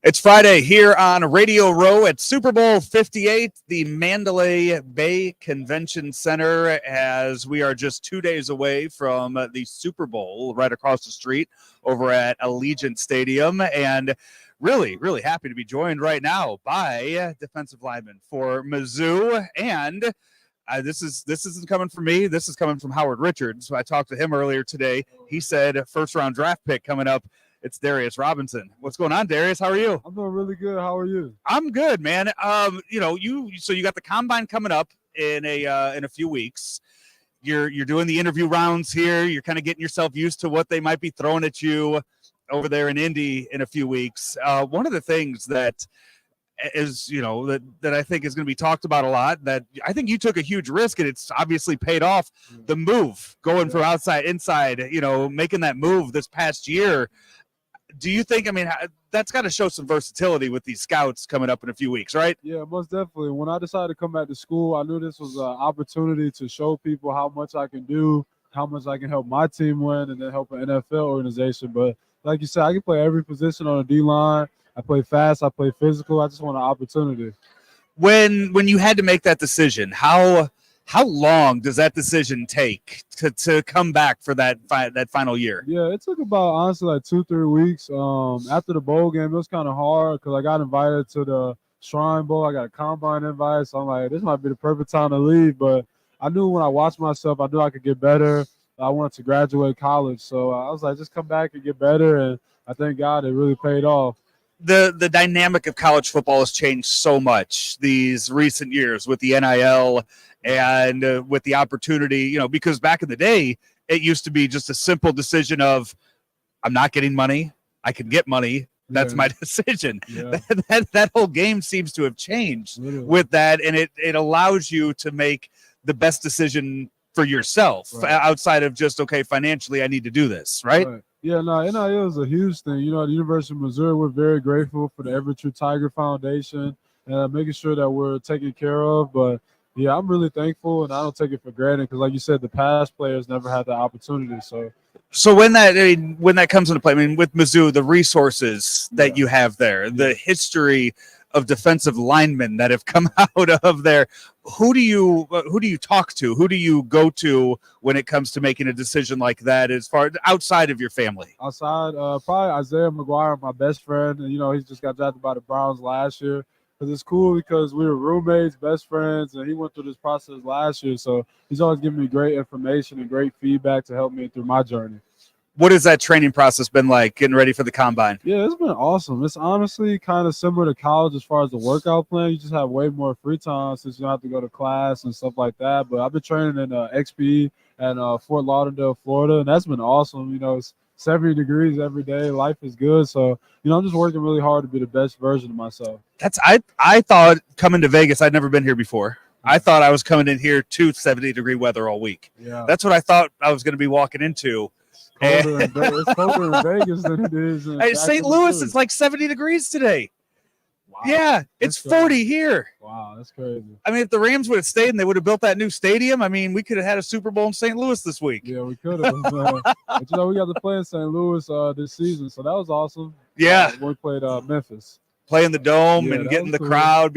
It's Friday here on Radio Row at Super Bowl 58, the Mandalay Bay Convention Center, as we are just 2 days away from the Super Bowl right across the street over at Allegiant Stadium. And really, really happy to be joined right now by defensive lineman for Mizzou. And this isn't coming from me. This is coming from Howard Richards. I talked to him earlier today. He said first-round draft pick coming up. It's Darius Robinson. What's going on, Darius? How are you? I'm doing really good. How are you? I'm good, man. You got the combine coming up in a few weeks. You're doing the interview rounds here. You're kind of getting yourself used to what they might be throwing at you over there in Indy in a few weeks. One of the things that is, that I think is going to be talked about a lot, that I think you took a huge risk and it's obviously paid off. The move going from outside inside, making that move this past year. Do you think, that's got to show some versatility with these scouts coming up in a few weeks, right? Yeah, most definitely. When I decided to come back to school, I knew this was an opportunity to show people how much I can do, how much I can help my team win, and then help an NFL organization. But like you said, I can play every position on the D-line. I play fast. I play physical. I just want an opportunity. When you had to make that decision, how long does that decision take to come back for that final year? Yeah, it took about, honestly, like 2-3 weeks. After the bowl game, it was kind of hard because I got invited to the Shrine Bowl. I got a combine invite, so I'm like, this might be the perfect time to leave. But I knew when I watched myself, I knew I could get better. I wanted to graduate college, so I was like, just come back and get better. And I thank God it really paid off. The dynamic of college football has changed so much these recent years with the NIL and with the opportunity, because back in the day, it used to be just a simple decision of, I'm not getting money. I can get money. That's my decision. Yeah. That whole game seems to have changed with that. And it allows you to make the best decision for yourself outside of just, okay, financially, I need to do this. Right. Yeah, no, NIL is a huge thing. At the University of Missouri, we're very grateful for the Every True Tiger Foundation and making sure that we're taken care of. But, yeah, I'm really thankful, and I don't take it for granted because, like you said, the past players never had the opportunity. So when that comes into play, with Mizzou, the resources that you have there, the history of defensive linemen that have come out of there, who do you talk to? Who do you go to when it comes to making a decision like that, as far outside of your family? Outside, probably Isaiah McGuire, my best friend. And, he just got drafted by the Browns last year. Because it's cool because we were roommates, best friends, and he went through this process last year. So he's always giving me great information and great feedback to help me through my journey. What has that training process been like, getting ready for the combine? Yeah, it's been awesome. It's honestly kind of similar to college as far as the workout plan. You just have way more free time since you don't have to go to class and stuff like that. But I've been training in XP at Fort Lauderdale, Florida, and that's been awesome. It's 70 degrees every day. Life is good. So, I'm just working really hard to be the best version of myself. I thought coming to Vegas, I'd never been here before. I thought I was coming in here to 70-degree weather all week. Yeah. That's what I thought I was going to be walking into. It's colder in Vegas than it is in St. Louis. It's like 70 degrees today. Wow. Yeah, it's 40 here. Wow, that's crazy. If the Rams would have stayed and they would have built that new stadium, we could have had a Super Bowl in St. Louis this week. Yeah, we could have. But we got to play in St. Louis this season, so that was awesome. Yeah. We played Memphis. Playing the Dome and getting the crowd.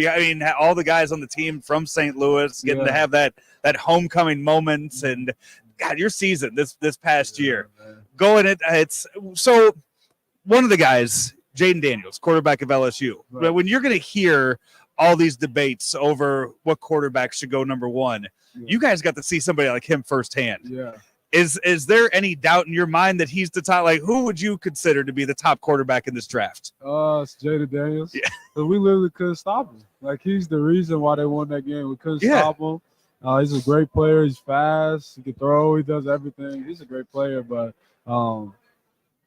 All the guys on the team from St. Louis getting to have that homecoming moments. And, God, your season this past year. Man. So one of the guys, Jaden Daniels, quarterback of LSU. Right. When you're going to hear all these debates over what quarterback should go number one, you guys got to see somebody like him firsthand. Yeah. Is there any doubt in your mind that he's the top? Like, who would you consider to be the top quarterback in this draft? It's Jaden Daniels. Yeah. We literally couldn't stop him. Like, he's the reason why they won that game. We couldn't stop him. He's a great player. He's fast. He can throw. He does everything. He's a great player, but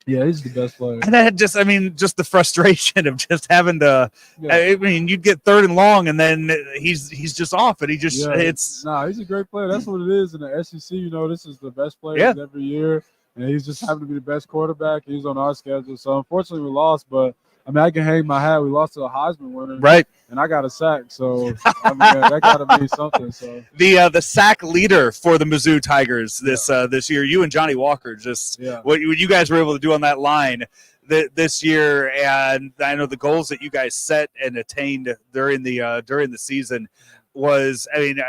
yeah, he's the best player. And that just the frustration of just having to. Yeah. You'd get third and long, and then he's just off, and he's a great player. That's what it is in the SEC. This is the best players every year, and he's just having to be the best quarterback. He's on our schedule, so unfortunately we lost, but I mean, I can hang my hat. We lost to a Heisman winner, Right. and I got a sack. So I mean, that got to mean something. So The sack leader for the Mizzou Tigers this year, you and Johnny Walker, just what you guys were able to do on that line this year, and I know the goals that you guys set and attained during the season was, I mean,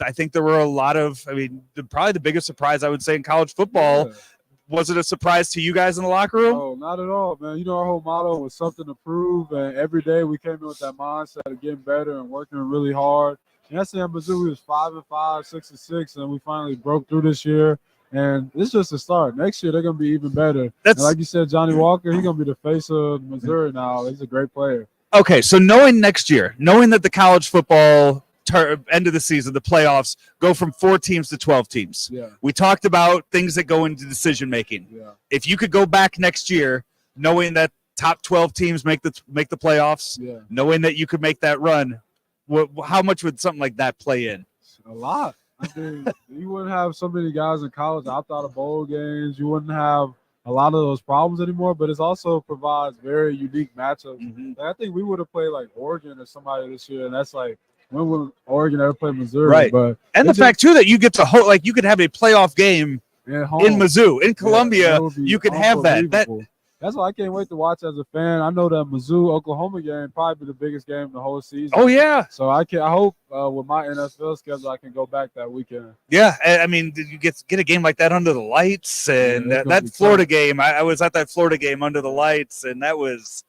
I think there were a lot of, I mean, probably the biggest surprise I would say in college football. Yeah. Was it a surprise to you guys in the locker room? No, not at all, man. You know, our whole motto was something to prove, and every day we came in with that mindset of getting better and working really hard. And that's in Mizzou. We was 5-5, 6-6, and we finally broke through this year. And it's just a start. Next year they're gonna be even better. And like you said, Johnny Walker, he's gonna be the face of Missouri now. He's a great player. Okay, so knowing that the college football end of the season, the playoffs go from 4 teams to 12 teams. Yeah. We talked about things that go into decision making. Yeah. If you could go back next year, knowing that top 12 teams make the playoffs, knowing that you could make that run, how much would something like that play in? A lot. I mean, you wouldn't have so many guys in college opt out of bowl games. You wouldn't have a lot of those problems anymore, but it also provides very unique matchups. Mm-hmm. Like, I think we would have played like Oregon or somebody this year, and that's like, when will Oregon ever play Missouri? Right. But and the fact too that you get to like you could have a playoff game in Mizzou, in Columbia, you could have that. That's why I can't wait to watch as a fan. I know that Mizzou-Oklahoma game probably be the biggest game of the whole season. Oh yeah. So I hope with my NFL schedule I can go back that weekend. Yeah, I mean, did you get a game like that under the lights? And that Florida game, I was at that Florida game under the lights, and that was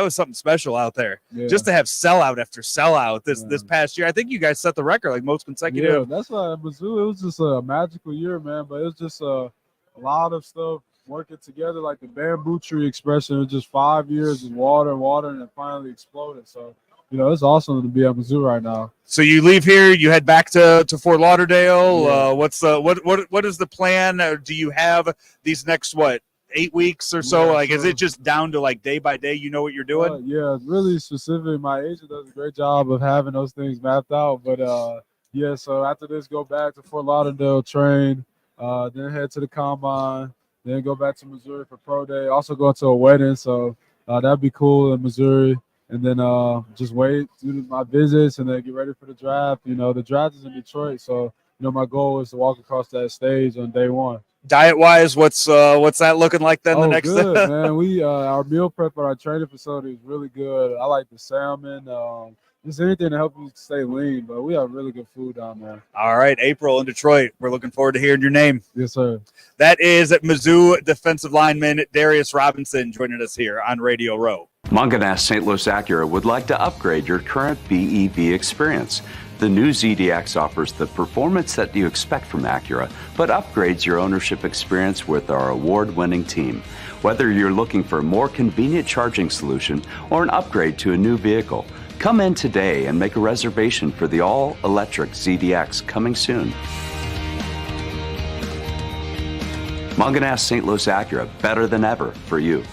something special out there. Yeah. Just to have sellout after sellout this past year. I think you guys set the record, like most consecutive. Yeah, that's why Mizzou, it was just a magical year, man. But it was just a lot of stuff working together, like the bamboo tree expression. It was just 5 years of water, and it finally exploded. So, you know, it's awesome to be at Mizzou right now. So you leave here, you head back to Fort Lauderdale. Yeah. What is the plan? Do you have these next 8 weeks or so? Like, sure. Is it just down to like day by day? You know what you're doing? Yeah, really specific. My agent does a great job of having those things mapped out. But so after this, go back to Fort Lauderdale, train, then head to the combine, then go back to Missouri for pro day. Also go to a wedding, so that'd be cool in Missouri. And then just wait, do my visits, and then get ready for the draft. You know, the draft is in Detroit, so you know my goal is to walk across that stage on day one. Diet-wise, what's that looking like then? The next good, man. We our meal prep at our training facility is really good. I like the salmon. Just anything to help you stay lean, but we have really good food down there. All right, April in Detroit. We're looking forward to hearing your name. Yes, sir. That is Mizzou defensive lineman Darius Robinson joining us here on Radio Row. Mungenast St. Louis Acura would like to upgrade your current BEV experience. The new ZDX offers the performance that you expect from Acura, but upgrades your ownership experience with our award-winning team. Whether you're looking for a more convenient charging solution or an upgrade to a new vehicle, come in today and make a reservation for the all-electric ZDX coming soon. Mungenast St. Louis Acura, better than ever for you.